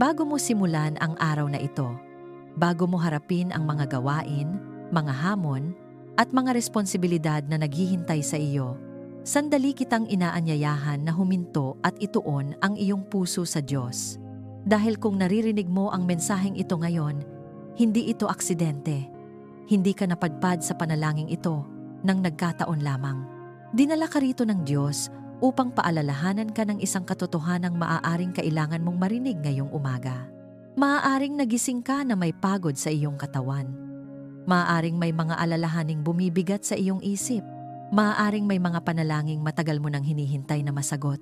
Bago mo simulan ang araw na ito, bago mo harapin ang mga gawain, mga hamon, at mga responsibilidad na naghihintay sa iyo, sandali kitang inaanyayahan na huminto at ituon ang iyong puso sa Diyos. Dahil kung naririnig mo ang mensaheng ito ngayon, hindi ito aksidente. Hindi ka napadpad sa panalangin ito nang nagkataon lamang. Dinala ka rito ng Diyos upang paalalahanan ka ng isang katotohanang maaaring kailangan mong marinig ngayong umaga. Maaaring nagising ka na may pagod sa iyong katawan. Maaaring may mga alalahaning bumibigat sa iyong isip. Maaaring may mga panalangin matagal mo nang hinihintay na masagot.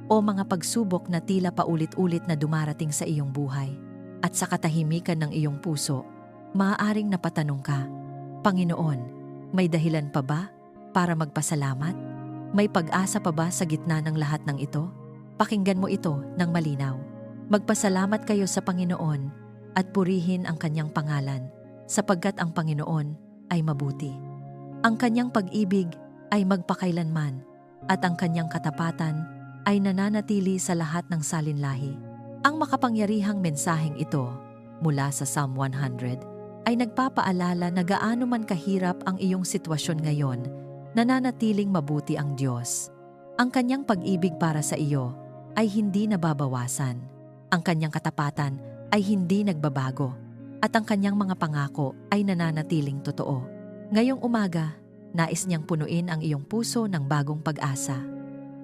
O mga pagsubok na tila paulit-ulit na dumarating sa iyong buhay. At sa katahimikan ng iyong puso, maaaring napatanong ka, Panginoon, may dahilan pa ba para magpasalamat? May pag-asa pa ba sa gitna ng lahat ng ito? Pakinggan mo ito ng malinaw. Magpasalamat kayo sa Panginoon at purihin ang kanyang pangalan, sapagkat ang Panginoon ay mabuti. Ang kanyang pag-ibig ay magpakailanman, at ang kanyang katapatan ay nananatili sa lahat ng salinlahi. Ang makapangyarihang mensaheng ito, mula sa Psalm 100, ay nagpapaalala na gaano man kahirap ang iyong sitwasyon ngayon, nananatiling mabuti ang Diyos. Ang kanyang pag-ibig para sa iyo ay hindi nababawasan. Ang kanyang katapatan ay hindi nagbabago. At ang kanyang mga pangako ay nananatiling totoo. Ngayong umaga, nais niyang punuin ang iyong puso ng bagong pag-asa.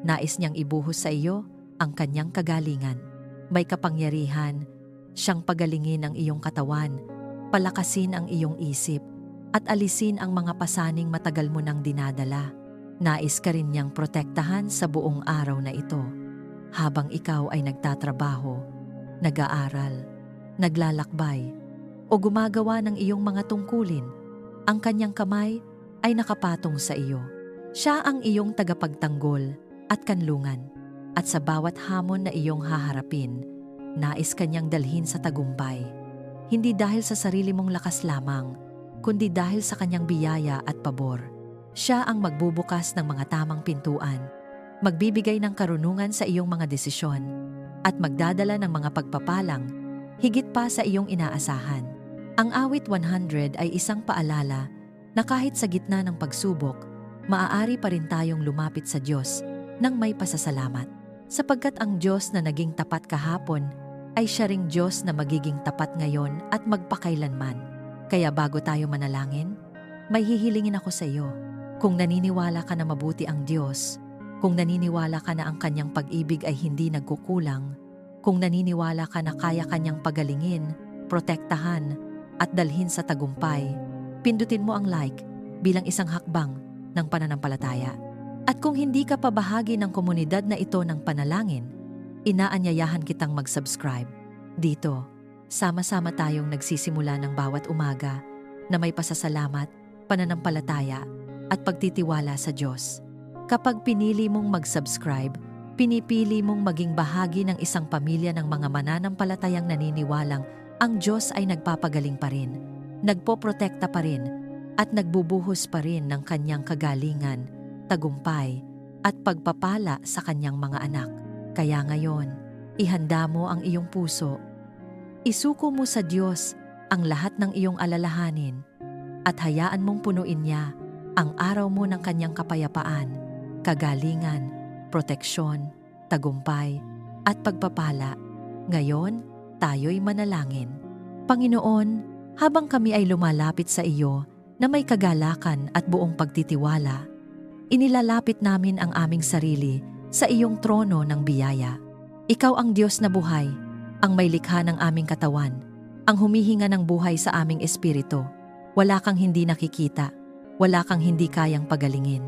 Nais niyang ibuhos sa iyo ang kanyang kagalingan. May kapangyarihan, siyang pagalingin ang iyong katawan, palakasin ang iyong isip, at alisin ang mga pasaning matagal mo nang dinadala. Nais ka rin niyang protektahan sa buong araw na ito. Habang ikaw ay nagtatrabaho, nag-aaral, naglalakbay, o gumagawa ng iyong mga tungkulin, ang kanyang kamay ay nakapatong sa iyo. Siya ang iyong tagapagtanggol at kanlungan. At sa bawat hamon na iyong haharapin, nais kanyang dalhin sa tagumpay. Hindi dahil sa sarili mong lakas lamang, kundi dahil sa kanyang biyaya at pabor. Siya ang magbubukas ng mga tamang pintuan, magbibigay ng karunungan sa iyong mga desisyon, at magdadala ng mga pagpapalang, higit pa sa iyong inaasahan. Ang awit 100 ay isang paalala na kahit sa gitna ng pagsubok, maaari pa rin tayong lumapit sa Diyos nang may pasasalamat. Sapagkat ang Diyos na naging tapat kahapon ay siya ring Diyos na magiging tapat ngayon at magpakailanman. Kaya bago tayo manalangin, may hihilingin ako sa iyo. Kung naniniwala ka na mabuti ang Diyos, kung naniniwala ka na ang kanyang pag-ibig ay hindi nagkukulang, kung naniniwala ka na kaya kanyang pagalingin, protektahan, at dalhin sa tagumpay, pindutin mo ang like bilang isang hakbang ng pananampalataya. At kung hindi ka pa bahagi ng komunidad na ito ng panalangin, inaanyayahan kitang mag-subscribe. Dito, sama-sama tayong nagsisimula ng bawat umaga na may pasasalamat, pananampalataya, at pagtitiwala sa Diyos. Kapag pinili mong mag-subscribe, pinipili mong maging bahagi ng isang pamilya ng mga mananampalatayang naniniwalang ang Diyos ay nagpapagaling pa rin, nagpoprotekta pa rin, at nagbubuhos pa rin ng kanyang kagalingan, tagumpay, at pagpapala sa kanyang mga anak. Kaya ngayon, ihanda mo ang iyong puso. Isuko mo sa Diyos ang lahat ng iyong alalahanin at hayaan mong punuin niya ang araw mo ng kanyang kapayapaan, kagalingan, proteksyon, tagumpay, at pagpapala. Ngayon, tayo'y manalangin. Panginoon, habang kami ay lumalapit sa iyo na may kagalakan at buong pagtitiwala, inilalapit namin ang aming sarili sa iyong trono ng biyaya. Ikaw ang Diyos na buhay, ang may likha ng aming katawan, ang humihinga ng buhay sa aming espiritu. Wala kang hindi nakikita, wala kang hindi kayang pagalingin.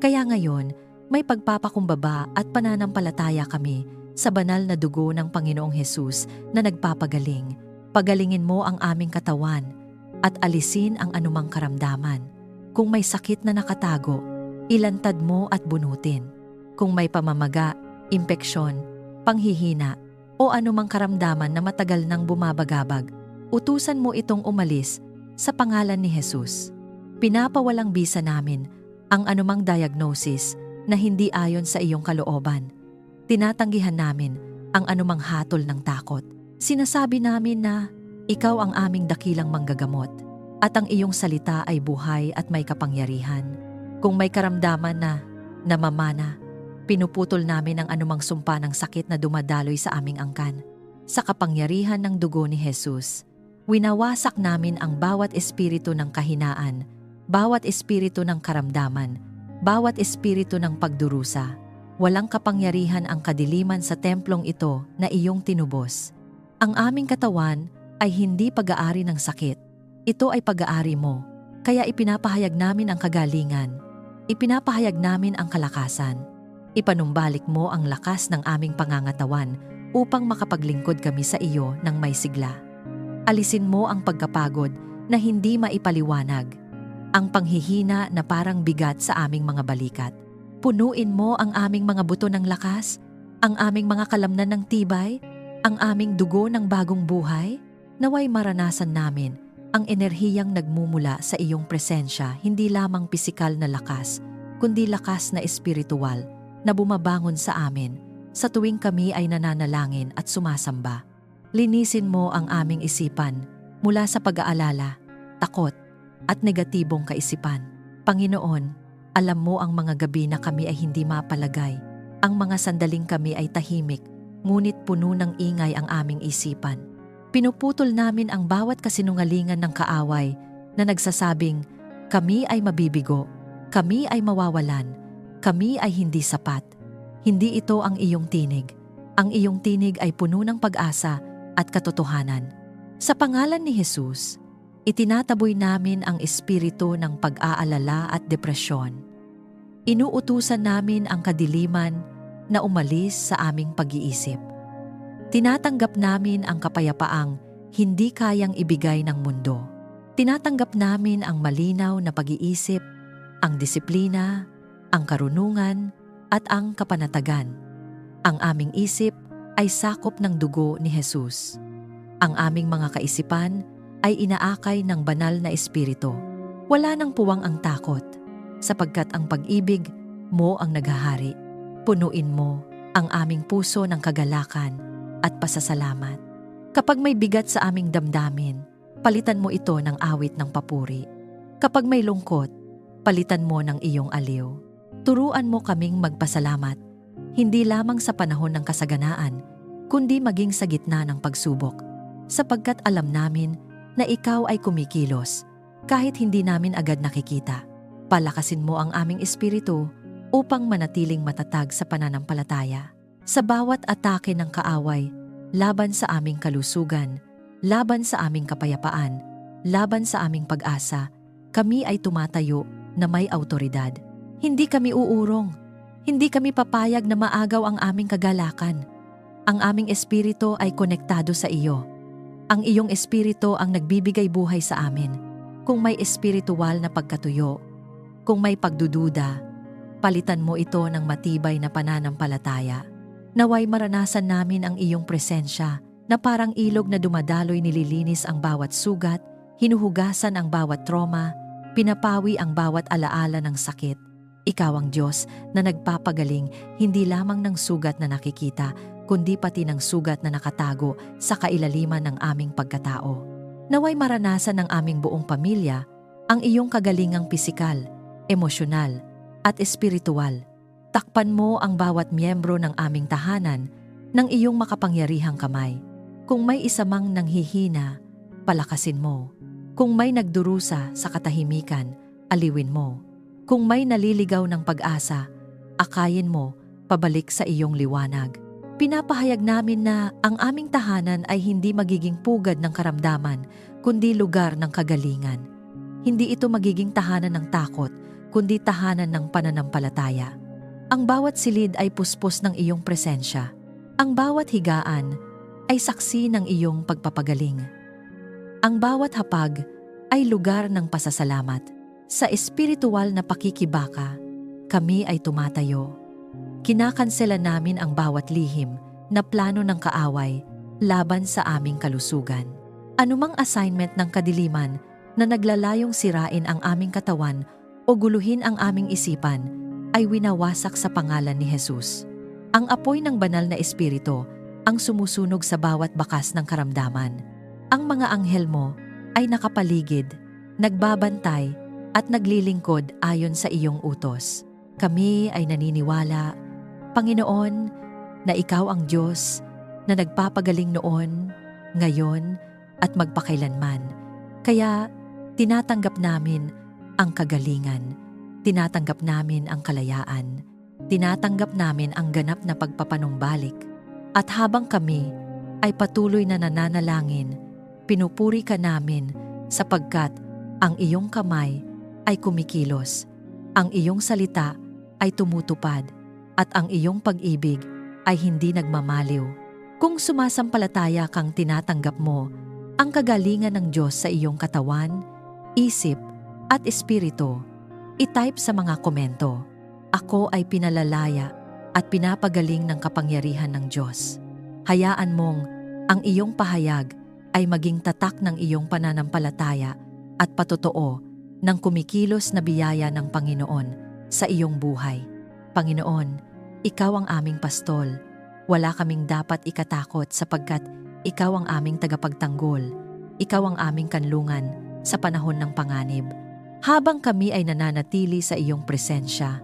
Kaya ngayon, may pagpapakumbaba at pananampalataya kami sa banal na dugo ng Panginoong Hesus na nagpapagaling. Pagalingin mo ang aming katawan at alisin ang anumang karamdaman. Kung may sakit na nakatago, ilantad mo at bunutin. Kung may pamamaga, impeksyon, panghihina, o anumang karamdaman na matagal nang bumabagabag, utusan mo itong umalis sa pangalan ni Jesus. Pinapawalang bisa namin ang anumang diagnosis na hindi ayon sa iyong kalooban. Tinatanggihan namin ang anumang hatol ng takot, Sinasabi namin na ikaw ang aming dakilang manggagamot at ang iyong salita ay buhay at may kapangyarihan. Kung may karamdaman na namamana, pinuputol namin ang anumang sumpa ng sakit na dumadaloy sa aming angkan. Sa kapangyarihan ng dugo ni Jesus, winawasak namin ang bawat espiritu ng kahinaan, bawat espiritu ng karamdaman, bawat espiritu ng pagdurusa. Walang kapangyarihan ang kadiliman sa templong ito na iyong tinubos. Ang aming katawan ay hindi pag-aari ng sakit. Ito ay pag-aari mo. Kaya ipinapahayag namin ang kagalingan. Ipinapahayag namin ang kalakasan. Ipanumbalik mo ang lakas ng aming pangangatawan upang makapaglingkod kami sa iyo ng may sigla. Alisin mo ang pagkapagod na hindi maipaliwanag, ang panghihina na parang bigat sa aming mga balikat. Punuin mo ang aming mga buto ng lakas, ang aming mga kalamnan ng tibay, ang aming dugo ng bagong buhay. Naway maranasan namin ang enerhiyang nagmumula sa iyong presensya, hindi lamang pisikal na lakas, kundi lakas na espiritual na bumabangon sa amin sa tuwing kami ay nananalangin at sumasamba. Linisin mo ang aming isipan mula sa pag-aalala, takot, at negatibong kaisipan. Panginoon, alam mo ang mga gabi na kami ay hindi mapalagay. Ang mga sandaling kami ay tahimik, ngunit puno ng ingay ang aming isipan. Pinuputol namin ang bawat kasinungalingan ng kaaway na nagsasabing, kami ay mabibigo, kami ay mawawalan, kami ay hindi sapat. Hindi ito ang iyong tinig. Ang iyong tinig ay puno ng pag-asa at katotohanan. Sa pangalan ni Jesus, itinataboy namin ang espiritu ng pag-aalala at depresyon. Inuutusan namin ang kadiliman na umalis sa aming pag-iisip. Tinatanggap namin ang kapayapaang hindi kayang ibigay ng mundo. Tinatanggap namin ang malinaw na pag-iisip, ang disiplina, ang karunungan, at ang kapanatagan. Ang aming isip ay sakop ng dugo ni Jesus. Ang aming mga kaisipan ay inaakay ng banal na espiritu. Wala nang puwang ang takot, sapagkat ang pag-ibig mo ang naghahari. Punuin mo ang aming puso ng kagalakan at pasasalamat. Kapag may bigat sa aming damdamin, palitan mo ito ng awit ng papuri. Kapag may lungkot, palitan mo ng iyong aliw. Turuan mo kaming magpasalamat, hindi lamang sa panahon ng kasaganaan, kundi maging sa gitna ng pagsubok, sapagkat alam namin na ikaw ay kumikilos kahit hindi namin agad nakikita. Palakasin mo ang aming espiritu upang manatiling matatag sa pananampalataya. Sa bawat atake ng kaaway, laban sa aming kalusugan, laban sa aming kapayapaan, laban sa aming pag-asa, kami ay tumatayo na may awtoridad. Hindi kami uurong, hindi kami papayag na maagaw ang aming kagalakan. Ang aming espiritu ay konektado sa iyo. Ang iyong espiritu ang nagbibigay buhay sa amin. Kung may espiritual na pagkatuyo, kung may pagdududa, palitan mo ito ng matibay na pananampalataya. Naway maranasan namin ang iyong presensya na parang ilog na dumadaloy, nililinis ang bawat sugat, hinuhugasan ang bawat trauma, pinapawi ang bawat alaala ng sakit. Ikaw ang Diyos na nagpapagaling hindi lamang ng sugat na nakikita, kundi pati ng sugat na nakatago sa kailaliman ng aming pagkatao. Naway maranasan ng aming buong pamilya ang iyong kagalingang pisikal, emosyonal, at espiritual. Takpan mo ang bawat miyembro ng aming tahanan ng iyong makapangyarihang kamay. Kung may isa mang nanghihina, palakasin mo. Kung may nagdurusa sa katahimikan, aliwin mo. Kung may naliligaw ng pag-asa, akayin mo pabalik sa iyong liwanag. Pinapahayag namin na ang aming tahanan ay hindi magiging pugad ng karamdaman, kundi lugar ng kagalingan. Hindi ito magiging tahanan ng takot, kundi tahanan ng pananampalataya. Ang bawat silid ay puspos ng iyong presensya. Ang bawat higaan ay saksi ng iyong pagpapagaling. Ang bawat hapag ay lugar ng pasasalamat. Sa espiritual na pakikibaka, kami ay tumatayo. Kinakansela namin ang bawat lihim na plano ng kaaway laban sa aming kalusugan. Anumang assignment ng kadiliman na naglalayong sirain ang aming katawan o guluhin ang aming isipan ay winawasak sa pangalan ni Jesus. Ang apoy ng banal na espiritu ang sumusunog sa bawat bakas ng karamdaman. Ang mga anghel mo ay nakapaligid, nagbabantay at naglilingkod ayon sa iyong utos. Kami ay naniniwala, Panginoon, na ikaw ang Diyos na nagpapagaling noon, ngayon at magpakailanman. Kaya tinatanggap namin ang kagalingan, tinatanggap namin ang kalayaan, tinatanggap namin ang ganap na pagpapanumbalik. At habang kami ay patuloy na nananalangin, pinupuri ka namin sapagkat ang iyong kamay ay kumikilos, ang iyong salita ay tumutupad, at ang iyong pag-ibig ay hindi nagmamaliw. Kung sumasampalataya kang tinatanggap mo ang kagalingan ng Diyos sa iyong katawan, isip at espiritu, i-type sa mga komento, "Ako ay pinalalaya at pinapagaling ng kapangyarihan ng Diyos." Hayaan mong ang iyong pahayag ay maging tatak ng iyong pananampalataya at patotoo ng kumikilos na biyaya ng Panginoon sa iyong buhay. Panginoon, ikaw ang aming pastol. Wala kaming dapat ikatakot sapagkat ikaw ang aming tagapagtanggol. Ikaw ang aming kanlungan sa panahon ng panganib. Habang kami ay nananatili sa iyong presensya,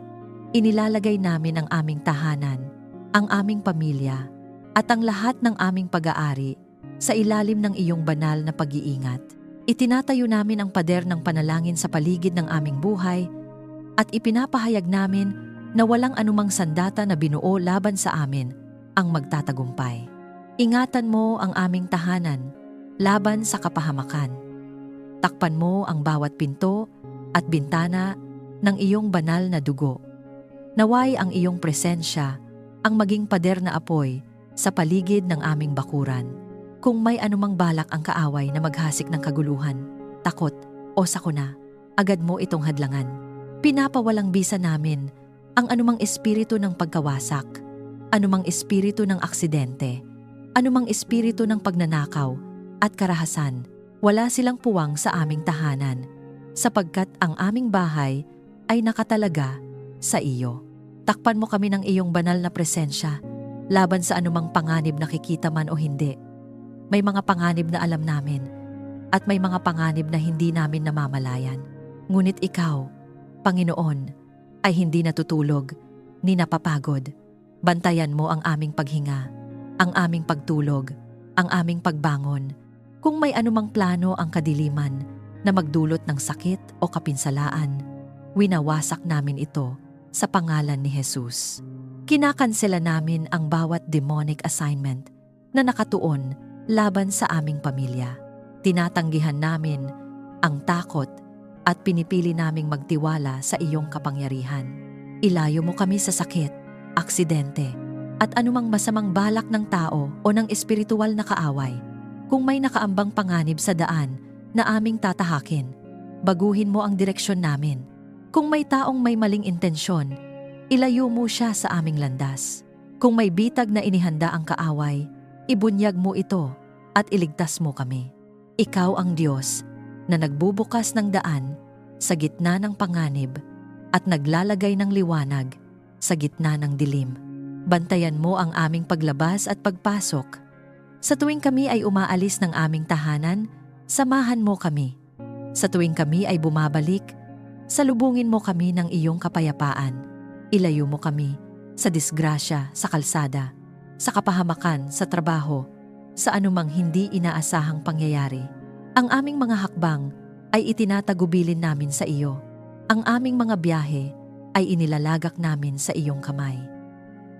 inilalagay namin ang aming tahanan, ang aming pamilya, at ang lahat ng aming pag-aari sa ilalim ng iyong banal na pag-iingat. Itinatayo namin ang pader ng panalangin sa paligid ng aming buhay at ipinapahayag namin na walang anumang sandata na binuo laban sa amin ang magtatagumpay. Ingatan mo ang aming tahanan laban sa kapahamakan. Takpan mo ang bawat pinto at bintana ng iyong banal na dugo. Naway ang iyong presensya ang maging pader na apoy sa paligid ng aming bakuran. Kung may anumang balak ang kaaway na maghasik ng kaguluhan, takot o sakuna, agad mo itong hadlangan. Pinapawalang bisa namin ang anumang espiritu ng pagkawasak, anumang espiritu ng aksidente, anumang espiritu ng pagnanakaw at karahasan. Wala silang puwang sa aming tahanan, sapagkat ang aming bahay ay nakatalaga sa iyo. Takpan mo kami ng iyong banal na presensya laban sa anumang panganib na nakikita man o hindi. May mga panganib na alam namin at may mga panganib na hindi namin namamalayan. Ngunit ikaw, Panginoon, ay hindi natutulog ni napapagod. Bantayan mo ang aming paghinga, ang aming pagtulog, ang aming pagbangon. Kung may anumang plano ang kadiliman na magdulot ng sakit o kapinsalaan, winawasak namin ito sa pangalan ni Jesus. Kinakansela namin ang bawat demonic assignment na nakatuon laban sa aming pamilya. Tinatanggihan namin ang takot at pinipili naming magtiwala sa iyong kapangyarihan. Ilayo mo kami sa sakit, aksidente, at anumang masamang balak ng tao o ng espiritual na kaaway. Kung may nakaambang panganib sa daan na aming tatahakin, baguhin mo ang direksyon namin. Kung may taong may maling intensyon, ilayo mo siya sa aming landas. Kung may bitag na inihanda ang kaaway, ibunyag mo ito at iligtas mo kami. Ikaw ang Diyos na nagbubukas ng daan sa gitna ng panganib at naglalagay ng liwanag sa gitna ng dilim. Bantayan mo ang aming paglabas at pagpasok. Sa tuwing kami ay umaalis ng aming tahanan, samahan mo kami. Sa tuwing kami ay bumabalik, salubungin mo kami ng iyong kapayapaan. Ilayo mo kami sa disgrasya sa kalsada, sa kapahamakan sa trabaho, sa anumang hindi inaasahang pangyayari. Ang aming mga hakbang ay itinatagubilin namin sa iyo. Ang aming mga biyahe ay inilalagak namin sa iyong kamay.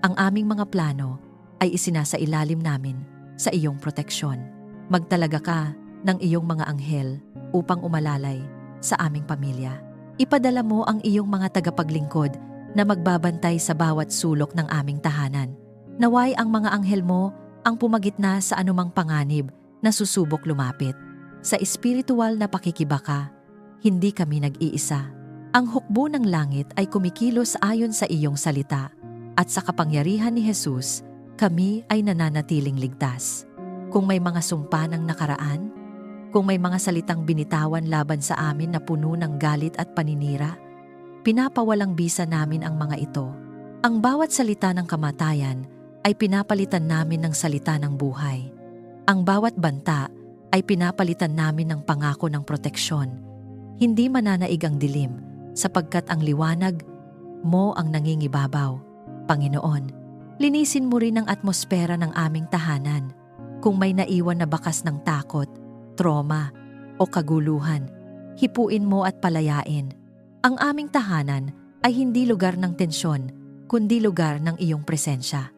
Ang aming mga plano ay isinasailalim namin sa iyong proteksyon. Magtalaga ka ng iyong mga anghel upang umalalay sa aming pamilya. Ipadala mo ang iyong mga tagapaglingkod na magbabantay sa bawat sulok ng aming tahanan. Naway ang mga anghel mo ang pumagitna sa anumang panganib na susubok lumapit. Sa espiritual na pakikibaka, hindi kami nag-iisa. Ang hukbo ng langit ay kumikilos ayon sa iyong salita, at sa kapangyarihan ni Jesus, kami ay nananatiling ligtas. Kung may mga sumpa ng nakaraan, kung may mga salitang binitawan laban sa amin na puno ng galit at paninira, pinapawalang bisa namin ang mga ito. Ang bawat salita ng kamatayan ay pinapalitan namin ng salita ng buhay. Ang bawat banta ay pinapalitan namin ng pangako ng proteksyon. Hindi mananaig ang dilim, sapagkat ang liwanag mo ang nangingibabaw. Panginoon, linisin mo rin ang atmosfera ng aming tahanan. Kung may naiwan na bakas ng takot, trauma, o kaguluhan, hipuin mo at palayain. Ang aming tahanan ay hindi lugar ng tensyon, kundi lugar ng iyong presensya.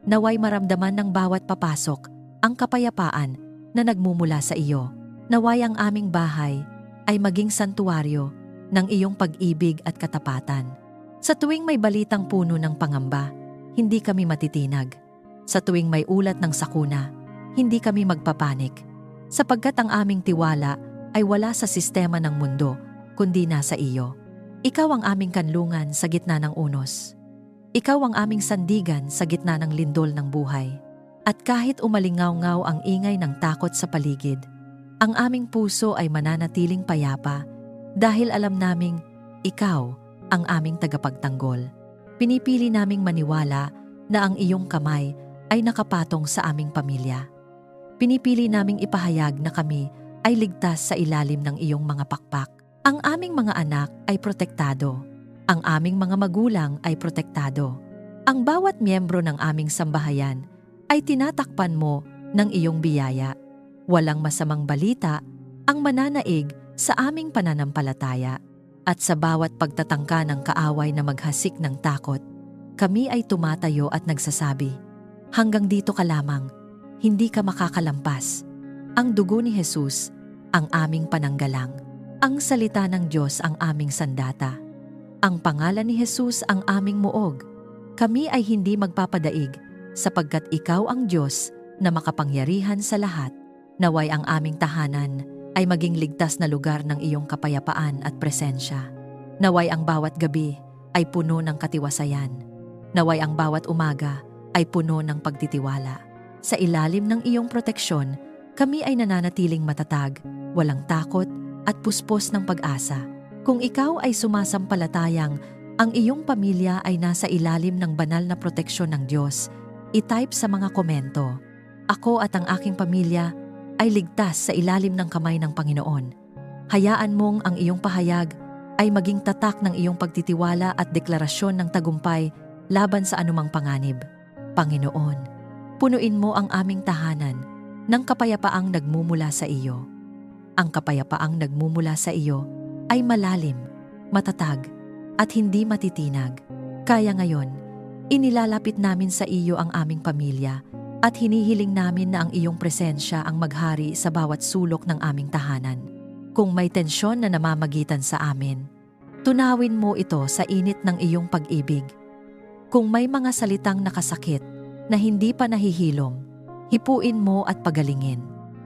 Naway maramdaman ng bawat papasok ang kapayapaan na nagmumula sa iyo. Naway ang aming bahay ay maging santuaryo ng iyong pag-ibig at katapatan. Sa tuwing may balitang puno ng pangamba, hindi kami matitinag. Sa tuwing may ulat ng sakuna, hindi kami magpapanik. Sapagkat ang aming tiwala ay wala sa sistema ng mundo, kundi nasa iyo. Ikaw ang aming kanlungan sa gitna ng unos. Ikaw ang aming sandigan sa gitna ng lindol ng buhay. At kahit umalingaw-ngaw ang ingay ng takot sa paligid, ang aming puso ay mananatiling payapa dahil alam naming ikaw ang aming tagapagtanggol. Pinipili naming maniwala na ang iyong kamay ay nakapatong sa aming pamilya. Pinipili naming ipahayag na kami ay ligtas sa ilalim ng iyong mga pakpak. Ang aming mga anak ay protektado. Ang aming mga magulang ay protektado. Ang bawat miyembro ng aming sambahayan ay tinatakpan mo ng iyong biyaya. Walang masamang balita ang mananaig sa aming pananampalataya. At sa bawat pagtatangka ng kaaway na maghasik ng takot, kami ay tumatayo at nagsasabi, hanggang dito ka lamang, hindi ka makakalampas. Ang dugo ni Jesus, ang aming pananggalang. Ang salita ng Diyos ang aming sandata. Ang pangalan ni Jesus ang aming muog. Kami ay hindi magpapadaig sapagkat ikaw ang Diyos na makapangyarihan sa lahat. Naway ang aming tahanan ay maging ligtas na lugar ng iyong kapayapaan at presensya. Naway ang bawat gabi ay puno ng katiwasayan. Naway ang bawat umaga ay puno ng pagtitiwala. Sa ilalim ng iyong proteksyon, kami ay nananatiling matatag, walang takot at puspos ng pag-asa. Kung ikaw ay sumasampalatayang ang iyong pamilya ay nasa ilalim ng banal na proteksyon ng Diyos, i-type sa mga komento, ako at ang aking pamilya ay ligtas sa ilalim ng kamay ng Panginoon. Hayaan mong ang iyong pahayag ay maging tatak ng iyong pagtitiwala at deklarasyon ng tagumpay laban sa anumang panganib. Panginoon, punuin mo ang aming tahanan ng kapayapaang nagmumula sa iyo. Ang kapayapaang nagmumula sa iyo ay malalim, matatag, at hindi matitinag. Kaya ngayon, inilalapit namin sa iyo ang aming pamilya at hinihiling namin na ang iyong presensya ang maghari sa bawat sulok ng aming tahanan. Kung may tensyon na namamagitan sa amin, tunawin mo ito sa init ng iyong pag-ibig. Kung may mga salitang nakasakit na hindi pa nahihilom, hipuin mo at pagalingin.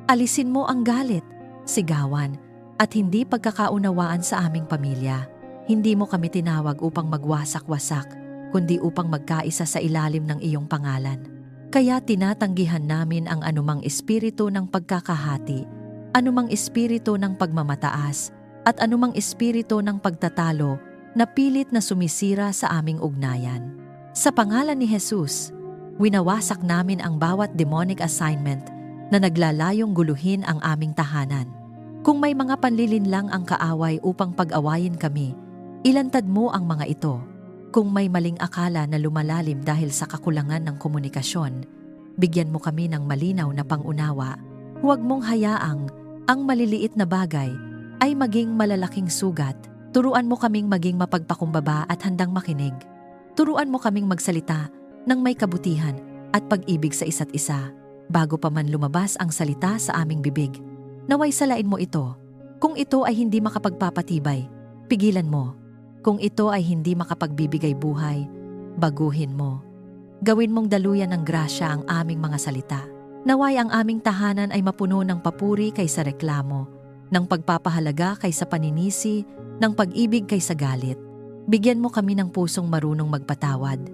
Alisin mo ang galit, sigawan, at hindi pagkakaunawaan sa aming pamilya. Hindi mo kami tinawag upang magwasak-wasak, kundi upang magkaisa sa ilalim ng iyong pangalan. Kaya tinatanggihan namin ang anumang espiritu ng pagkakahati, anumang espiritu ng pagmamataas, at anumang espiritu ng pagtatalo na pilit na sumisira sa aming ugnayan. Sa pangalan ni Jesus, winawasak namin ang bawat demonic assignment na naglalayong guluhin ang aming tahanan. Kung may mga panlilinlang ang kaaway upang pag-awayin kami, ilantad mo ang mga ito. Kung may maling akala na lumalalim dahil sa kakulangan ng komunikasyon, bigyan mo kami ng malinaw na pangunawa. Huwag mong hayaang ang maliliit na bagay ay maging malalaking sugat. Turuan mo kaming maging mapagpakumbaba at handang makinig. Turuan mo kaming magsalita ng may kabutihan at pag-ibig sa isa't isa, bago pa man lumabas ang salita sa aming bibig. Naway salain mo ito. Kung ito ay hindi makapagpapatibay, pigilan mo. Kung ito ay hindi makapagbibigay buhay, baguhin mo. Gawin mong daluyan ng grasya ang aming mga salita. Naway ang aming tahanan ay mapuno ng papuri kaysa reklamo, ng pagpapahalaga kaysa paninisi, ng pag-ibig kaysa galit. Bigyan mo kami ng pusong marunong magpatawad.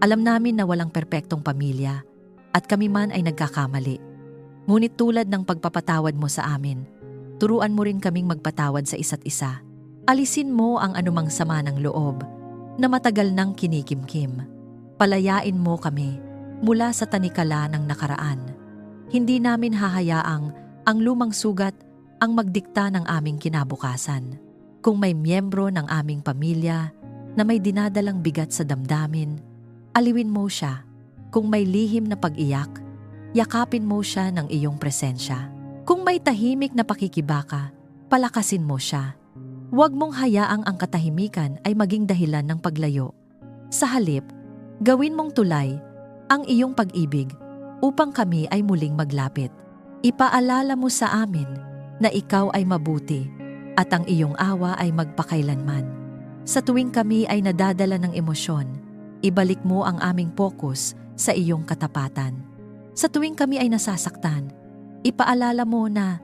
Alam namin na walang perpektong pamilya, at kami man ay nagkakamali. Ngunit tulad ng pagpapatawad mo sa amin, turuan mo rin kaming magpatawad sa isa't isa. Alisin mo ang anumang sama ng loob na matagal nang kinikimkim. Palayain mo kami mula sa tanikala ng nakaraan. Hindi namin hahayaang ang lumang sugat ang magdikta ng aming kinabukasan. Kung may miyembro ng aming pamilya na may dinadalang bigat sa damdamin, aliwin mo siya. Kung may lihim na pag-iyak, yakapin mo siya ng iyong presensya. Kung may tahimik na pakikibaka, palakasin mo siya. Huwag mong hayaang ang katahimikan ay maging dahilan ng paglayo. Sa halip, gawin mong tulay ang iyong pag-ibig upang kami ay muling maglapit. Ipaalala mo sa amin na ikaw ay mabuti at ang iyong awa ay magpakailanman. Sa tuwing kami ay nadadala ng emosyon, ibalik mo ang aming focus sa iyong katapatan. Sa tuwing kami ay nasasaktan, ipaalala mo na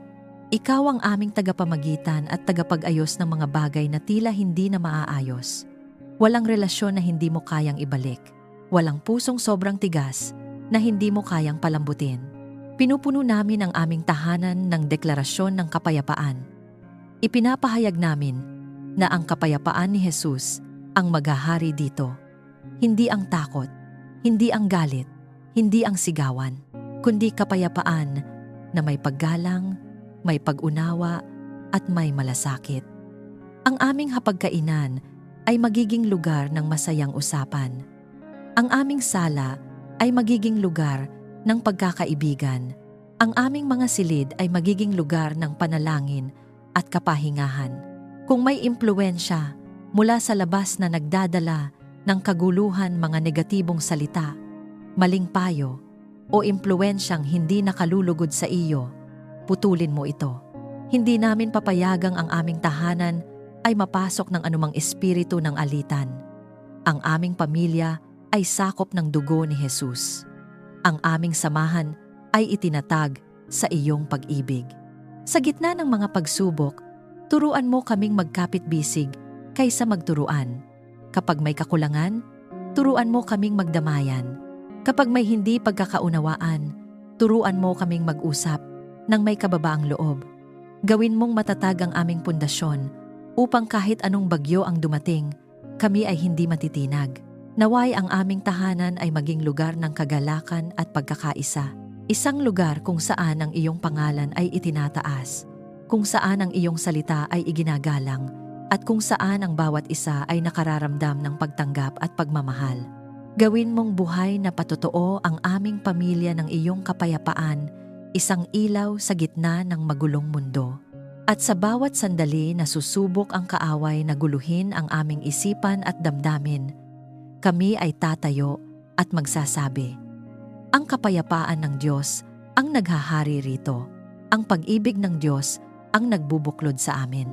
ikaw ang aming tagapamagitan at tagapag-ayos ng mga bagay na tila hindi na maaayos. Walang relasyon na hindi mo kayang ibalik. Walang pusong sobrang tigas na hindi mo kayang palambutin. Pinupuno namin ang aming tahanan ng deklarasyon ng kapayapaan. Ipinapahayag namin na ang kapayapaan ni Jesus ang maghahari dito. Hindi ang takot, hindi ang galit, hindi ang sigawan, kundi kapayapaan na may paggalang, may pag-unawa at may malasakit. Ang aming hapagkainan ay magiging lugar ng masayang usapan. Ang aming sala ay magiging lugar ng pagkakaibigan. Ang aming mga silid ay magiging lugar ng panalangin at kapahingahan. Kung may impluwensya mula sa labas na nagdadala ng kaguluhan, mga negatibong salita, maling payo o impluwensyang hindi nakalulugod sa iyo, putulin mo ito. Hindi namin papayagang ang aming tahanan ay mapasok ng anumang espiritu ng alitan. Ang aming pamilya ay sakop ng dugo ni Jesus. Ang aming samahan ay itinatag sa iyong pag-ibig. Sa gitna ng mga pagsubok, turuan mo kaming magkapit-bisig kaysa magturuan. Kapag may kakulangan, turuan mo kaming magdamayan. Kapag may hindi pagkakaunawaan, turuan mo kaming mag-usap ng may kababaang loob. Gawin mong matatag ang aming pundasyon upang kahit anong bagyo ang dumating, kami ay hindi matitinag. Naway ang aming tahanan ay maging lugar ng kagalakan at pagkakaisa. Isang lugar kung saan ang iyong pangalan ay itinataas, kung saan ang iyong salita ay iginagalang, at kung saan ang bawat isa ay nakararamdam ng pagtanggap at pagmamahal. Gawin mong buhay na patotoo ang aming pamilya ng iyong kapayapaan, isang ilaw sa gitna ng magulong mundo. At sa bawat sandali na susubok ang kaaway na guluhin ang aming isipan at damdamin, kami ay tatayo at magsasabi, ang kapayapaan ng Diyos ang naghahari rito. Ang pag-ibig ng Diyos ang nagbubuklod sa amin.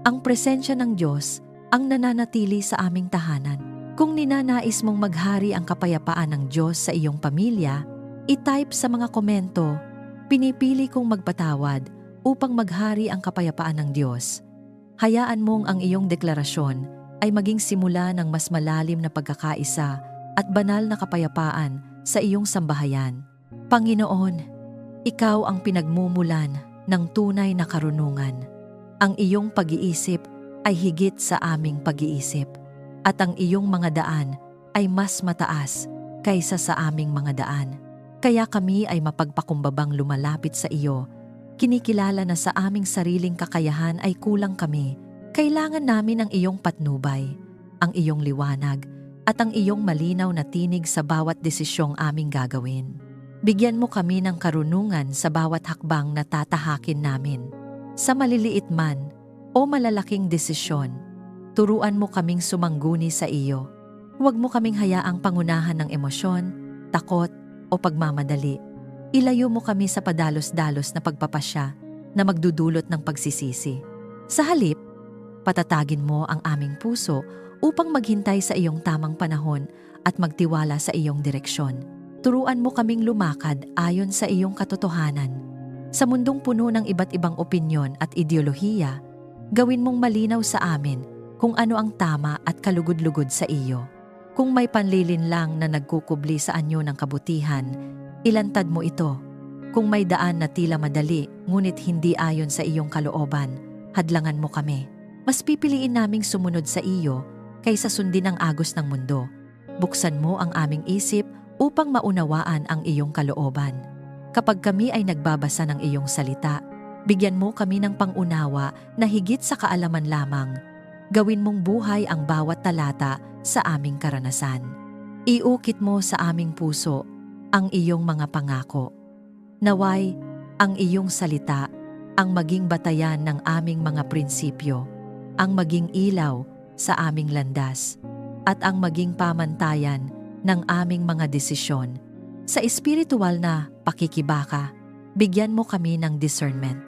Ang presensya ng Diyos ang nananatili sa aming tahanan. Kung ninanais mong maghari ang kapayapaan ng Diyos sa iyong pamilya, i-type sa mga komento, pinipili kong magpatawad upang maghari ang kapayapaan ng Diyos. Hayaan mong ang iyong deklarasyon ay maging simula ng mas malalim na pagkakaisa at banal na kapayapaan sa iyong sambahayan. Panginoon, ikaw ang pinagmumulan ng tunay na karunungan. Ang iyong pag-iisip ay higit sa aming pag-iisip, at ang iyong mga daan ay mas mataas kaysa sa aming mga daan. Kaya kami ay mapagpakumbabang lumalapit sa iyo. Kinikilala na sa aming sariling kakayahan ay kulang kami. Kailangan namin ang iyong patnubay, ang iyong liwanag, at ang iyong malinaw na tinig sa bawat desisyong aming gagawin. Bigyan mo kami ng karunungan sa bawat hakbang na tatahakin namin. Sa maliliit man o malalaking desisyon, turuan mo kaming sumangguni sa iyo. Huwag mo kaming hayaang pangunahan ng emosyon, takot o pagmamadali. Ilayo mo kami sa padalos-dalos na pagpapasya na magdudulot ng pagsisisi. Sa halip, patatagin mo ang aming puso upang maghintay sa iyong tamang panahon at magtiwala sa iyong direksyon. Turuan mo kaming lumakad ayon sa iyong katotohanan. Sa mundong puno ng iba't ibang opinyon at ideolohiya, gawin mong malinaw sa amin kung ano ang tama at kalugod-lugod sa iyo. Kung may panlilinlang na nagkukubli sa anyo ng kabutihan, ilantad mo ito. Kung may daan na tila madali ngunit hindi ayon sa iyong kalooban, hadlangan mo kami. Mas pipiliin naming sumunod sa iyo kaysa sundin ang agos ng mundo. Buksan mo ang aming isip upang maunawaan ang iyong kalooban. Kapag kami ay nagbabasa ng iyong salita, bigyan mo kami ng pangunawa na higit sa kaalaman lamang. Gawin mong buhay ang bawat talata sa aming karanasan. Iukit mo sa aming puso ang iyong mga pangako. Naway, ang iyong salita ang maging batayan ng aming mga prinsipyo, ang maging ilaw sa aming landas, at ang maging pamantayan ng aming mga desisyon. Sa espiritual na pakikibaka, bigyan mo kami ng discernment.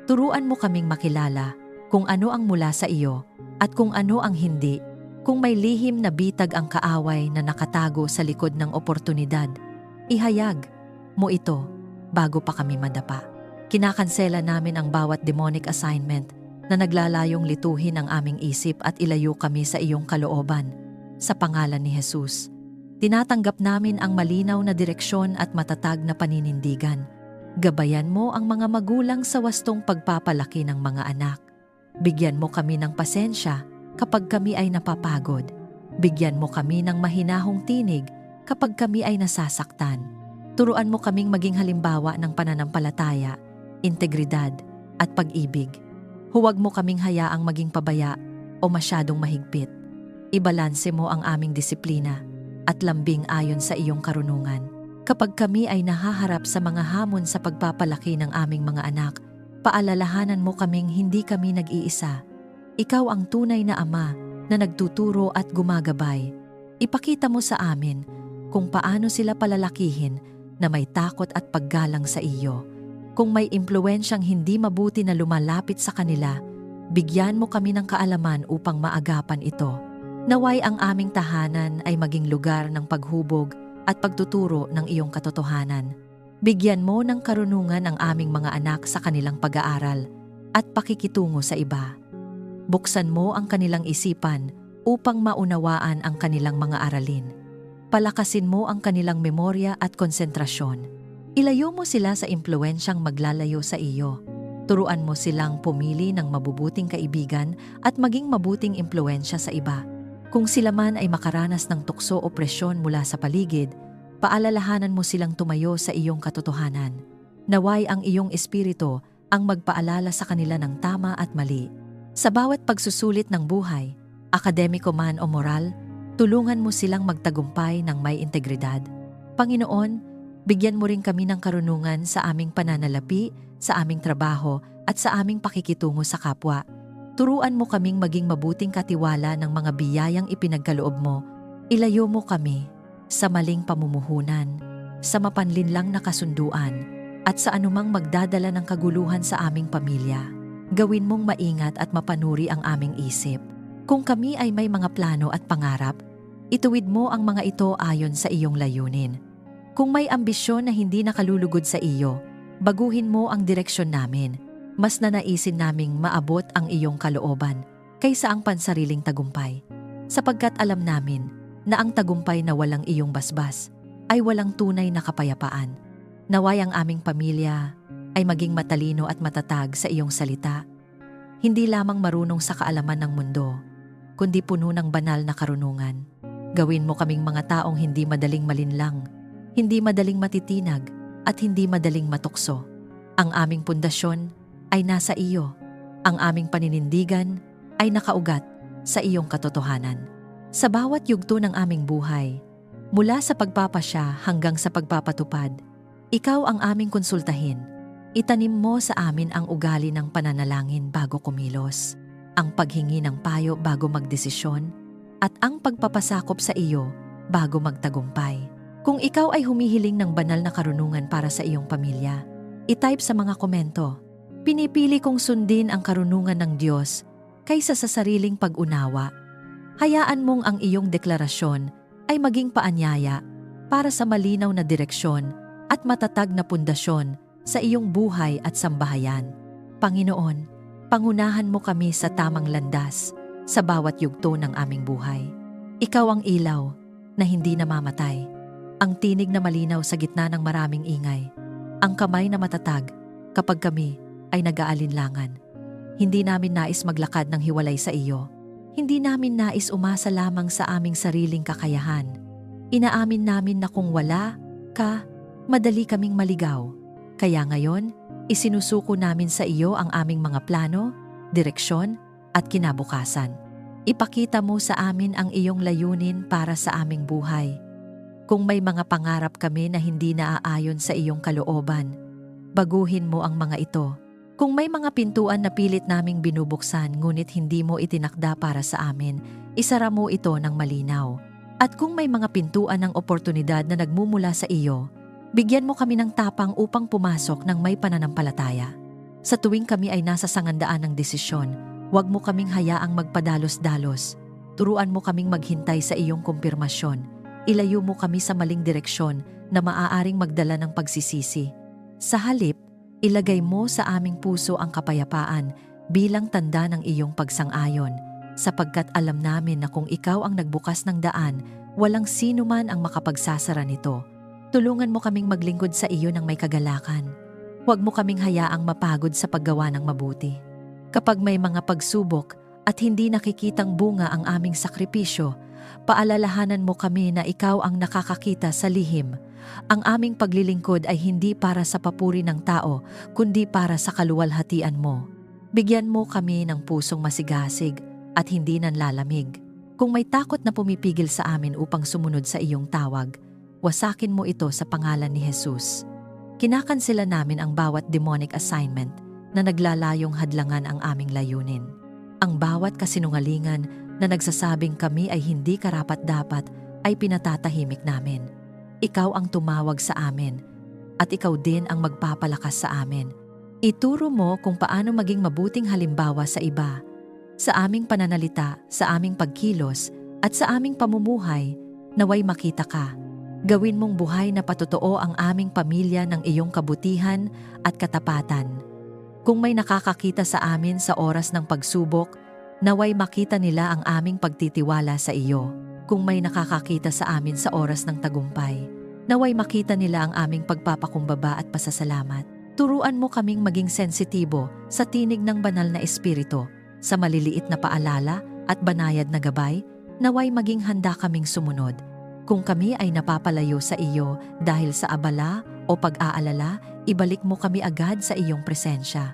Turuan mo kaming makilala kung ano ang mula sa iyo at kung ano ang hindi. Kung may lihim na bitag ang kaaway na nakatago sa likod ng oportunidad, ihayag mo ito bago pa kami madapa. Kinakansela namin ang bawat demonic assignment na naglalayong lituhin ang aming isip at ilayo kami sa iyong kalooban. Sa pangalan ni Jesus, tinatanggap namin ang malinaw na direksyon at matatag na paninindigan. Gabayan mo ang mga magulang sa wastong pagpapalaki ng mga anak. Bigyan mo kami ng pasensya kapag kami ay napapagod. Bigyan mo kami ng mahinahong tinig kapag kami ay nasasaktan. Turuan mo kaming maging halimbawa ng pananampalataya, integridad at pag-ibig. Huwag mo kaming hayaang maging pabaya o masyadong mahigpit. Ibalanse mo ang aming disiplina at lambing ayon sa iyong karunungan. Kapag kami ay nahaharap sa mga hamon sa pagpapalaki ng aming mga anak, paalalahanan mo kaming hindi kami nag-iisa. Ikaw ang tunay na ama na nagtuturo at gumagabay. Ipakita mo sa amin kung paano sila palalakihin na may takot at paggalang sa iyo. Kung may impluwensyang hindi mabuti na lumalapit sa kanila, bigyan mo kami ng kaalaman upang maagapan ito. Naway ang aming tahanan ay maging lugar ng paghubog at pagtuturo ng iyong katotohanan. Bigyan mo ng karunungan ang aming mga anak sa kanilang pag-aaral at pakikitungo sa iba. Buksan mo ang kanilang isipan upang maunawaan ang kanilang mga aralin. Palakasin mo ang kanilang memorya at konsentrasyon. Ilayo mo sila sa impluwensyang maglalayo sa iyo. Turuan mo silang pumili ng mabubuting kaibigan at maging mabuting impluwensya sa iba. Kung sila man ay makaranas ng tukso o presyon mula sa paligid, paalalahanan mo silang tumayo sa iyong katotohanan. Naway ang iyong espiritu ang magpaalala sa kanila ng tama at mali. Sa bawat pagsusulit ng buhay, akademiko man o moral, tulungan mo silang magtagumpay ng may integridad. Panginoon, bigyan mo rin kami ng karunungan sa aming pananalapi, sa aming trabaho at sa aming pakikitungo sa kapwa. Turuan mo kaming maging mabuting katiwala ng mga biyayang ipinagkaloob mo. Ilayo mo kami sa maling pamumuhunan, sa mapanlinlang na kasunduan, at sa anumang magdadala ng kaguluhan sa aming pamilya. Gawin mong maingat at mapanuri ang aming isip. Kung kami ay may mga plano at pangarap, ituwid mo ang mga ito ayon sa iyong layunin. Kung may ambisyon na hindi nakalulugod sa iyo, baguhin mo ang direksyon namin. Mas nanaisin naming maabot ang iyong kalooban kaysa ang pansariling tagumpay. Sapagkat alam namin na ang tagumpay na walang iyong basbas ay walang tunay na kapayapaan. Naway ang aming pamilya ay maging matalino at matatag sa iyong salita. Hindi lamang marunong sa kaalaman ng mundo, kundi puno ng banal na karunungan. Gawin mo kaming mga taong hindi madaling malinlang, hindi madaling matitinag, at hindi madaling matukso. Ang aming pundasyon ay nasa iyo. Ang aming paninindigan ay nakaugat sa iyong katotohanan. Sa bawat yugto ng aming buhay, mula sa pagpapasya hanggang sa pagpapatupad, ikaw ang aming konsultahin. Itanim mo sa amin ang ugali ng pananalangin bago kumilos, ang paghingi ng payo bago magdesisyon, at ang pagpapasakop sa iyo bago magtagumpay. Kung ikaw ay humihiling ng banal na karunungan para sa iyong pamilya, i-type sa mga komento. Pinipili kong sundin ang karunungan ng Diyos kaysa sa sariling pag-unawa. Hayaan mong ang iyong deklarasyon ay maging paanyaya para sa malinaw na direksyon at matatag na pundasyon sa iyong buhay at sambahayan. Panginoon, pangunahan mo kami sa tamang landas sa bawat yugto ng aming buhay. Ikaw ang ilaw na hindi namamatay, ang tinig na malinaw sa gitna ng maraming ingay, ang kamay na matatag kapag kami ay nag-aalinlangan. Hindi namin nais maglakad ng hiwalay sa iyo. Hindi namin nais umasa lamang sa aming sariling kakayahan. Inaamin namin na kung wala ka, madali kaming maligaw. Kaya ngayon, isinusuko namin sa iyo ang aming mga plano, direksyon, at kinabukasan. Ipakita mo sa amin ang iyong layunin para sa aming buhay. Kung may mga pangarap kami na hindi naaayon sa iyong kalooban, baguhin mo ang mga ito. Kung may mga pintuan na pilit naming binubuksan ngunit hindi mo itinakda para sa amin, isara mo ito ng malinaw. At kung may mga pintuan ng oportunidad na nagmumula sa iyo, bigyan mo kami ng tapang upang pumasok ng may pananampalataya. Sa tuwing kami ay nasa sangandaan ng desisyon, huwag mo kaming hayaang magpadalos-dalos. Turuan mo kaming maghintay sa iyong kumpirmasyon. Ilayo mo kami sa maling direksyon na maaaring magdala ng pagsisisi. Sa halip, ilagay mo sa aming puso ang kapayapaan bilang tanda ng iyong pagsang-ayon, sapagkat alam namin na kung ikaw ang nagbukas ng daan, walang sino man ang makapagsasara nito. Tulungan mo kaming maglingkod sa iyo ng may kagalakan. Huwag mo kaming hayaang mapagod sa paggawa ng mabuti. Kapag may mga pagsubok at hindi nakikitang bunga ang aming sakripisyo, paalalahanan mo kami na ikaw ang nakakakita sa lihim. Ang aming paglilingkod ay hindi para sa papuri ng tao, kundi para sa kaluwalhatian mo. Bigyan mo kami ng pusong masigasig at hindi nanlalamig. Kung may takot na pumipigil sa amin upang sumunod sa iyong tawag, wasakin mo ito sa pangalan ni Jesus. Kinakansela namin ang bawat demonic assignment na naglalayong hadlangan ang aming layunin. Ang bawat kasinungalingan na nagsasabing kami ay hindi karapat-dapat ay pinatatahimik namin. Ikaw ang tumawag sa amin at ikaw din ang magpapalakas sa amin. Ituro mo kung paano maging mabuting halimbawa sa iba. Sa aming pananalita, sa aming pagkilos, at sa aming pamumuhay, naway makita ka. Gawin mong buhay na patotoo ang aming pamilya ng iyong kabutihan at katapatan. Kung may nakakakita sa amin sa oras ng pagsubok, naway makita nila ang aming pagtitiwala sa iyo. Kung may nakakakita sa amin sa oras ng tagumpay, naway makita nila ang aming pagpapakumbaba at pasasalamat. Turuan mo kaming maging sensitibo sa tinig ng banal na espiritu, sa maliliit na paalala at banayad na gabay, naway maging handa kaming sumunod. Kung kami ay napapalayo sa iyo dahil sa abala o pag-aalala, ibalik mo kami agad sa iyong presensya.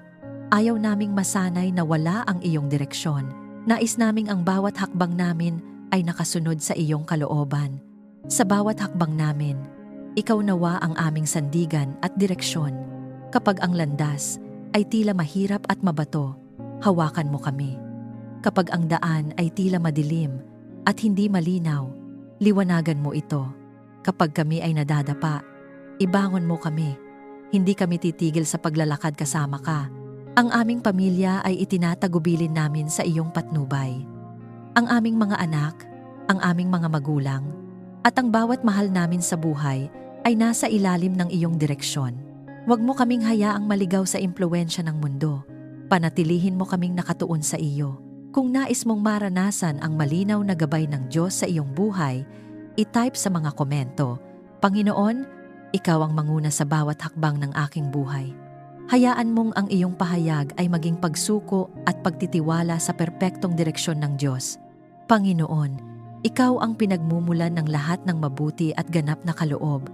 Ayaw naming masanay na wala ang iyong direksyon. Nais naming ang bawat hakbang namin ay nakasunod sa iyong kalooban. Sa bawat hakbang namin, ikaw nawa ang aming sandigan at direksyon. Kapag ang landas ay tila mahirap at mabato, hawakan mo kami. Kapag ang daan ay tila madilim at hindi malinaw, liwanagan mo ito. Kapag kami ay nadadapa, ibangon mo kami. Hindi kami titigil sa paglalakad kasama ka. Ang aming pamilya ay itinatagubilin namin sa iyong patnubay. Ang aming mga anak, ang aming mga magulang, at ang bawat mahal namin sa buhay ay nasa ilalim ng iyong direksyon. Huwag mo kaming hayaang maligaw sa impluwensya ng mundo. Panatilihin mo kaming nakatuon sa iyo. Kung nais mong maranasan ang malinaw na gabay ng Diyos sa iyong buhay, i-type sa mga komento, Panginoon, ikaw ang manguna sa bawat hakbang ng aking buhay. Hayaan mong ang iyong pahayag ay maging pagsuko at pagtitiwala sa perpektong direksyon ng Diyos. Panginoon, ikaw ang pinagmumulan ng lahat ng mabuti at ganap na kaloob.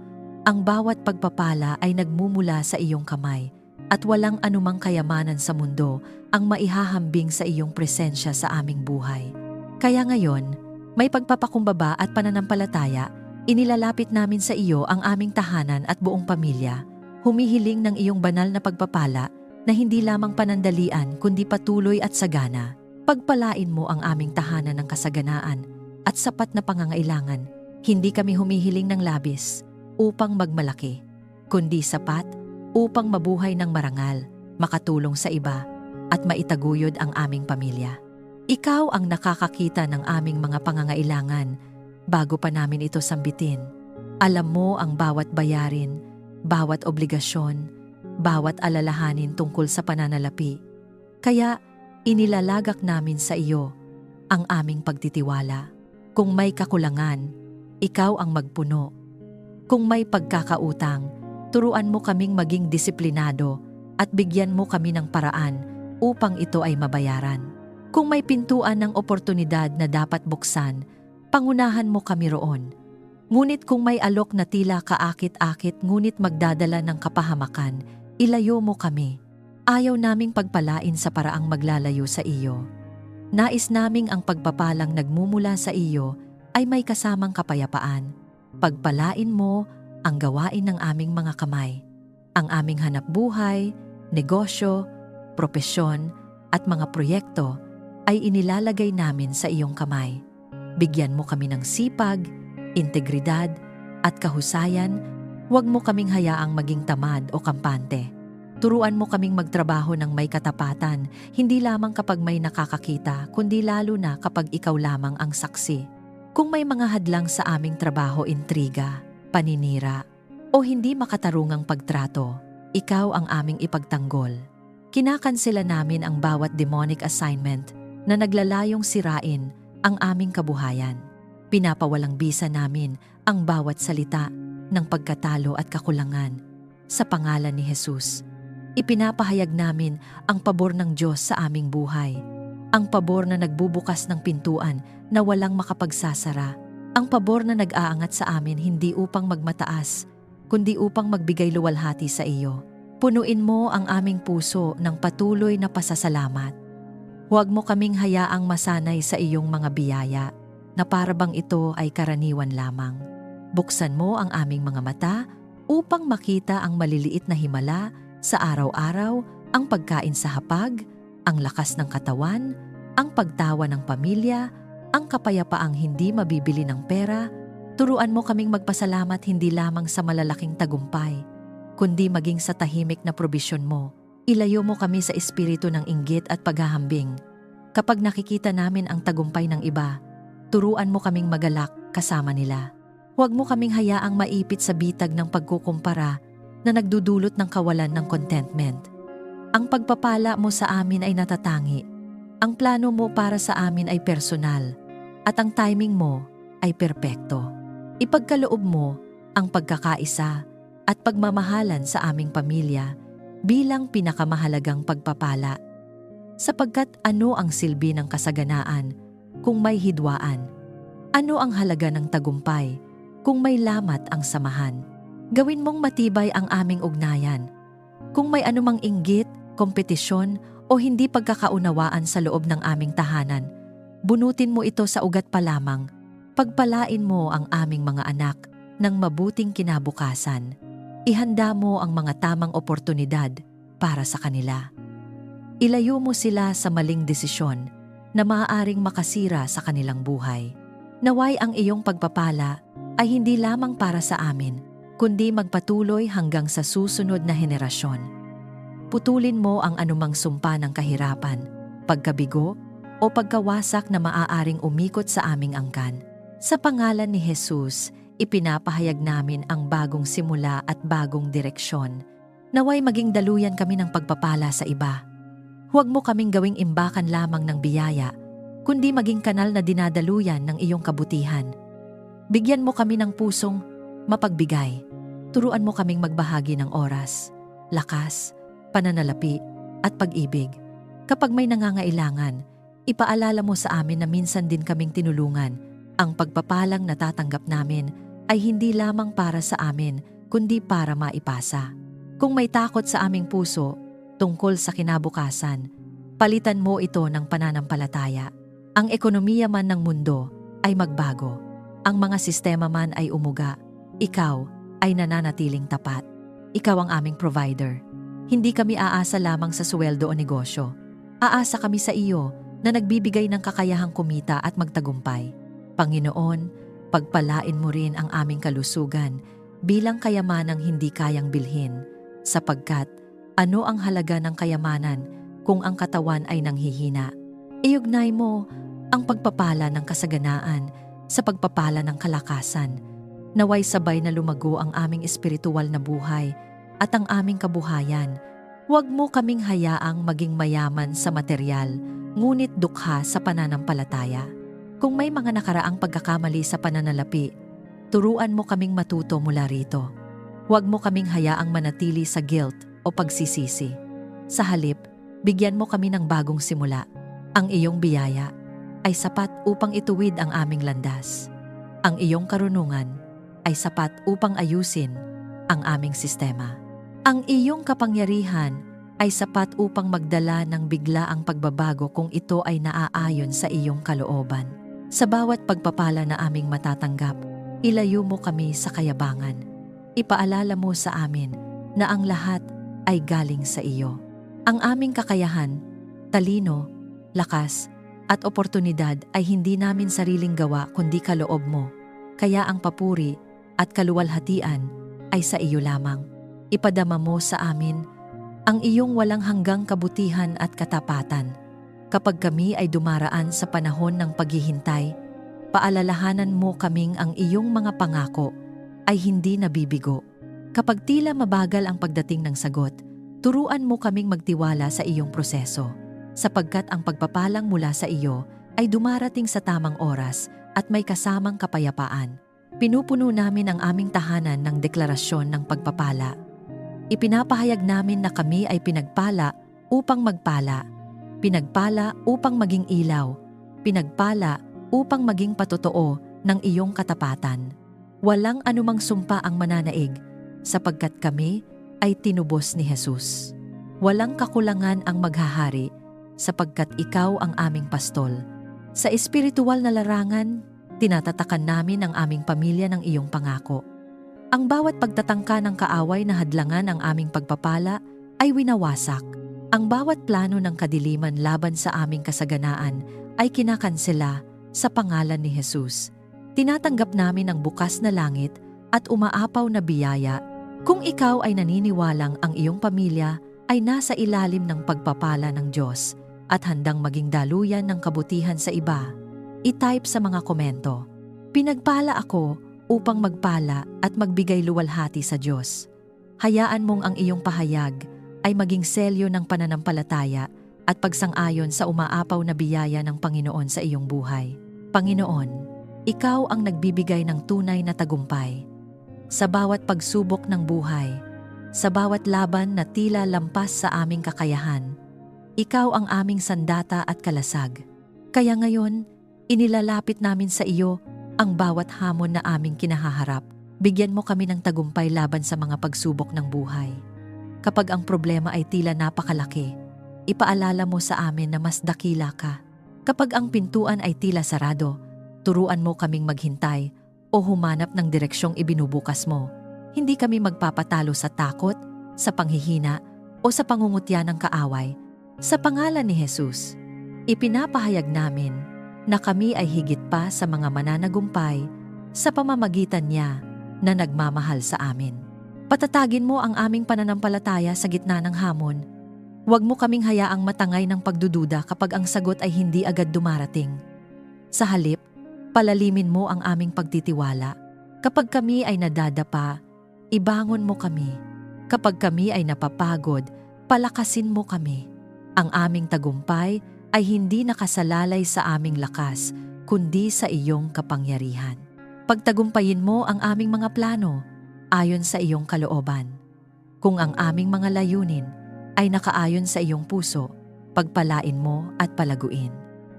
Ang bawat pagpapala ay nagmumula sa iyong kamay, at walang anumang kayamanan sa mundo ang maihahambing sa iyong presensya sa aming buhay. Kaya ngayon, may pagpapakumbaba at pananampalataya, inilalapit namin sa iyo ang aming tahanan at buong pamilya. Humihiling ng iyong banal na pagpapala na hindi lamang panandalian kundi patuloy at sagana. Pagpalain mo ang aming tahanan ng kasaganaan at sapat na pangangailangan. Hindi kami humihiling ng labis upang magmalaki, kundi sapat upang mabuhay ng marangal, makatulong sa iba, at maitaguyod ang aming pamilya. Ikaw ang nakakakita ng aming mga pangangailangan bago pa namin ito sambitin. Alam mo ang bawat bayarin, bawat obligasyon, bawat alalahanin tungkol sa pananalapi. Kaya inilalagak namin sa iyo ang aming pagtitiwala. Kung may kakulangan, ikaw ang magpuno. Kung may pagkakautang, turuan mo kaming maging disiplinado at bigyan mo kami ng paraan upang ito ay mabayaran. Kung may pintuan ng oportunidad na dapat buksan, pangunahan mo kami roon. Ngunit kung may alok na tila kaakit-akit ngunit magdadala ng kapahamakan, ilayo mo kami. Ayaw naming pagpalain sa paraang maglalayo sa iyo. Nais naming ang pagpapalang nagmumula sa iyo ay may kasamang kapayapaan. Pagpalain mo ang gawain ng aming mga kamay. Ang aming hanapbuhay, negosyo, propesyon at mga proyekto ay inilalagay namin sa iyong kamay. Bigyan mo kami ng sipag, integridad at kahusayan. Huwag mo kaming hayaang maging tamad o kampante. Turuan mo kaming magtrabaho ng may katapatan, hindi lamang kapag may nakakakita, kundi lalo na kapag ikaw lamang ang saksi. Kung may mga hadlang sa aming trabaho, intriga, paninira, o hindi makatarungang pagtrato, ikaw ang aming ipagtanggol. Kinakansela namin ang bawat demonic assignment na naglalayong sirain ang aming kabuhayan. Pinapawalang bisa namin ang bawat salita ng pagkatalo at kakulangan. Sa pangalan ni Jesus, ipinapahayag namin ang pabor ng Diyos sa aming buhay. Ang pabor na nagbubukas ng pintuan na walang makapagsasara. Ang pabor na nag-aangat sa amin hindi upang magmataas, kundi upang magbigay luwalhati sa iyo. Punuin mo ang aming puso ng patuloy na pasasalamat. Huwag mo kaming hayaang masanay sa iyong mga biyaya, na parabang ito ay karaniwan lamang. Buksan mo ang aming mga mata upang makita ang maliliit na himala sa araw-araw, ang pagkain sa hapag, ang lakas ng katawan, ang pagtawa ng pamilya, ang kapayapaang hindi mabibili ng pera. Turuan mo kaming magpasalamat hindi lamang sa malalaking tagumpay, kundi maging sa tahimik na probisyon mo. Ilayo mo kami sa espiritu ng inggit at paghahambing. Kapag nakikita namin ang tagumpay ng iba, turuan mo kaming magalak kasama nila. Huwag mo kaming hayaang maipit sa bitag ng pagkukumpara na nagdudulot ng kawalan ng contentment. Ang pagpapala mo sa amin ay natatangi. Ang plano mo para sa amin ay personal, at ang timing mo ay perpekto. Ipagkaloob mo ang pagkakaisa at pagmamahalan sa aming pamilya bilang pinakamahalagang pagpapala. Sapagkat ano ang silbi ng kasaganaan kung may hidwaan? Ano ang halaga ng tagumpay kung may lamat ang samahan? Gawin mong matibay ang aming ugnayan. Kung may anumang inggit, kompetisyon o hindi pagkakaunawaan sa loob ng aming tahanan, bunutin mo ito sa ugat pa lamang. Pagpalain mo ang aming mga anak ng mabuting kinabukasan. Ihanda mo ang mga tamang oportunidad para sa kanila. Ilayo mo sila sa maling desisyon na maaaring makasira sa kanilang buhay. Naway ang iyong pagpapala ay hindi lamang para sa amin, kundi magpatuloy hanggang sa susunod na henerasyon. Putulin mo ang anumang sumpa ng kahirapan, pagkabigo, o pagkawasak na maaaring umikot sa aming angkan. Sa pangalan ni Jesus, ipinapahayag namin ang bagong simula at bagong direksyon. Naway maging daluyan kami ng pagpapala sa iba. Huwag mo kaming gawing imbakan lamang ng biyaya, kundi maging kanal na dinadaluyan ng iyong kabutihan. Bigyan mo kami ng pusong mapagbigay. Turuan mo kaming magbahagi ng oras, lakas, pananalapi, at pag-ibig. Kapag may nangangailangan, ipaalala mo sa amin na minsan din kaming tinulungan. Ang pagpapalang natatanggap namin ay hindi lamang para sa amin, kundi para maipasa. Kung may takot sa aming puso tungkol sa kinabukasan, palitan mo ito ng pananampalataya. Ang ekonomiya man ng mundo ay magbago. Ang mga sistema man ay umuga. Ikaw ay nananatiling tapat. Ikaw ang aming provider. Hindi kami aasa lamang sa sweldo o negosyo. Aasa kami sa iyo na nagbibigay ng kakayahang kumita at magtagumpay. Panginoon, pagpalain mo rin ang aming kalusugan bilang kayamanang hindi kayang bilhin, sapagkat ano ang halaga ng kayamanan kung ang katawan ay nanghihina? Iugnay mo ang pagpapala ng kasaganaan sa pagpapala ng kalakasan. Naway sabay na lumago ang aming espiritual na buhay at ang aming kabuhayan. Huwag mo kaming hayaang maging mayaman sa material, ngunit dukha sa pananampalataya. Kung may mga nakaraang pagkakamali sa pananalapi, turuan mo kaming matuto mula rito. Huwag mo kaming hayaang manatili sa guilt o pagsisisi. Sa halip, bigyan mo kami ng bagong simula. Ang iyong biyaya ay sapat upang ituwid ang aming landas. Ang iyong karunungan ay sapat upang ayusin ang aming sistema. Ang iyong kapangyarihan ay sapat upang magdala ng biglaang pagbabago kung ito ay naaayon sa iyong kalooban. Sa bawat pagpapala na aming matatanggap, ilayo mo kami sa kayabangan. Ipaalala mo sa amin na ang lahat ay galing sa iyo. Ang aming kakayahan, talino, lakas, at oportunidad ay hindi namin sariling gawa kundi kaloob mo. Kaya ang papuri at kaluwalhatian ay sa iyo lamang. Ipadama mo sa amin ang iyong walang hanggang kabutihan at katapatan. Kapag kami ay dumaraan sa panahon ng paghihintay, paalalahanan mo kaming ang iyong mga pangako ay hindi nabibigo. Kapag tila mabagal ang pagdating ng sagot, turuan mo kaming magtiwala sa iyong proseso, sapagkat ang pagpapalang mula sa iyo ay dumarating sa tamang oras at may kasamang kapayapaan. Pinupuno namin ang aming tahanan ng deklarasyon ng pagpapala. Ipinapahayag namin na kami ay pinagpala upang magpala, pinagpala upang maging ilaw, pinagpala upang maging patotoo ng iyong katapatan. Walang anumang sumpa ang mananaig, sapagkat kami ay tinubos ni Jesus. Walang kakulangan ang maghahari, sapagkat ikaw ang aming pastol. Sa espiritual na larangan, tinatatakan namin ang aming pamilya ng iyong pangako. Ang bawat pagtatangka ng kaaway na hadlangan ang aming pagpapala ay winawasak. Ang bawat plano ng kadiliman laban sa aming kasaganaan ay kinakansela sa pangalan ni Jesus. Tinatanggap namin ang bukas na langit at umaapaw na biyaya kung ikaw ay naniniwalang ang iyong pamilya ay nasa ilalim ng pagpapala ng Diyos at handang maging daluyan ng kabutihan sa iba. I-type sa mga komento, "Pinagpala ako upang magpala at magbigay luwalhati sa Diyos." Hayaan mong ang iyong pahayag ay maging selyo ng pananampalataya at pagsang-ayon sa umaapaw na biyaya ng Panginoon sa iyong buhay. Panginoon, ikaw ang nagbibigay ng tunay na tagumpay. Sa bawat pagsubok ng buhay, sa bawat laban na tila lampas sa aming kakayahan, ikaw ang aming sandata at kalasag. Kaya ngayon, inilalapit namin sa iyo ang bawat hamon na aming kinahaharap. Bigyan mo kami ng tagumpay laban sa mga pagsubok ng buhay. Kapag ang problema ay tila napakalaki, ipaalala mo sa amin na mas dakila ka. Kapag ang pintuan ay tila sarado, turuan mo kaming maghintay o humanap ng direksyong ibinubukas mo. Hindi kami magpapatalo sa takot, sa panghihina o sa pangungutya ng kaaway. Sa pangalan ni Jesus, ipinapahayag namin na kami ay higit pa sa mga mananagumpay sa pamamagitan niya na nagmamahal sa amin. Patatagin mo ang aming pananampalataya sa gitna ng hamon. Huwag mo kaming hayaang matangay ng pagdududa kapag ang sagot ay hindi agad dumarating. Sa halip, palalimin mo ang aming pagtitiwala. Kapag kami ay nadadapa, ibangon mo kami. Kapag kami ay napapagod, palakasin mo kami. Ang aming tagumpay ay hindi nakasalalay sa aming lakas, kundi sa iyong kapangyarihan. Pagtagumpayin mo ang aming mga plano ayon sa iyong kalooban. Kung ang aming mga layunin ay nakaayon sa iyong puso, pagpalain mo at palaguin.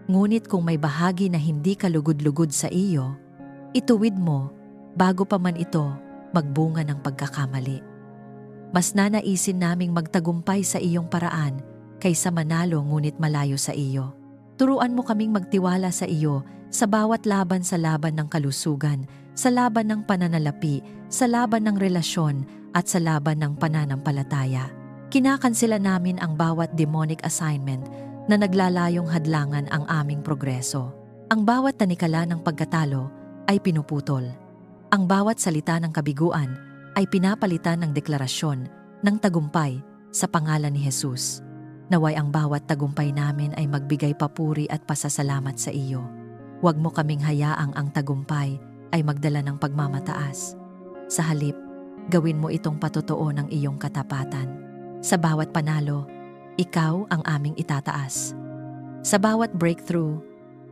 Ngunit kung may bahagi na hindi kalugod-lugod sa iyo, ituwid mo bago pa man ito magbunga ng pagkakamali. Mas nanaisin naming magtagumpay sa iyong paraan kaysa manalo ngunit malayo sa iyo. Turuan mo kaming magtiwala sa iyo sa bawat laban, sa laban ng kalusugan, sa laban ng pananalapi, sa laban ng relasyon at sa laban ng pananampalataya. Kinakansela namin ang bawat demonic assignment na naglalayong hadlangan ang aming progreso. Ang bawat tanikala ng pagkatalo ay pinuputol. Ang bawat salita ng kabiguan ay pinapalitan ng deklarasyon ng tagumpay sa pangalan ni Jesus. Naway ang bawat tagumpay namin ay magbigay papuri at pasasalamat sa iyo. Huwag mo kaming hayaang ang tagumpay ay magdala ng pagmamataas. Sa halip, gawin mo itong patotoo ng iyong katapatan. Sa bawat panalo, ikaw ang aming itataas. Sa bawat breakthrough,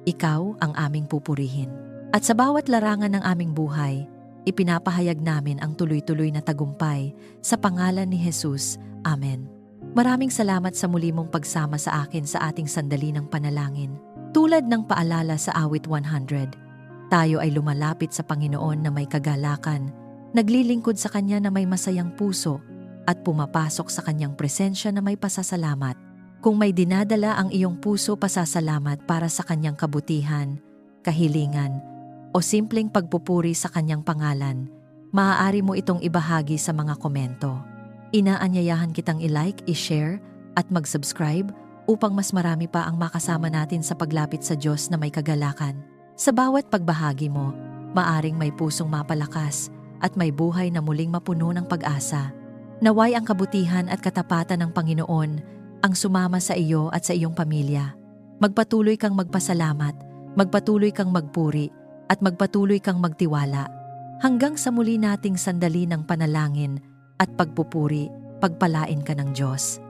ikaw ang aming pupurihin. At sa bawat larangan ng aming buhay, ipinapahayag namin ang tuloy-tuloy na tagumpay sa pangalan ni Jesus. Amen. Maraming salamat sa muli mong pagsama sa akin sa ating sandali ng panalangin. Tulad ng paalala sa awit 100, Tayo ay lumalapit sa Panginoon na may kagalakan, naglilingkod sa Kanya na may masayang puso, at pumapasok sa Kanyang presensya na may pasasalamat. Kung may dinadala ang iyong puso pasasalamat para sa Kanyang kabutihan, kahilingan, o simpleng pagpupuri sa Kanyang pangalan, maaari mo itong ibahagi sa mga komento. Inaanyayahan kitang i-like, i-share, at mag-subscribe upang mas marami pa ang makasama natin sa paglapit sa Diyos na may kagalakan. Sa bawat pagbahagi mo, maaring may pusong mapalakas at may buhay na muling mapuno ng pag-asa. Naway ang kabutihan at katapatan ng Panginoon ang sumama sa iyo at sa iyong pamilya. Magpatuloy kang magpasalamat, magpatuloy kang magpuri, at magpatuloy kang magtiwala. Hanggang sa muli nating sandali ng panalangin at pagpupuri, pagpalain ka ng Diyos.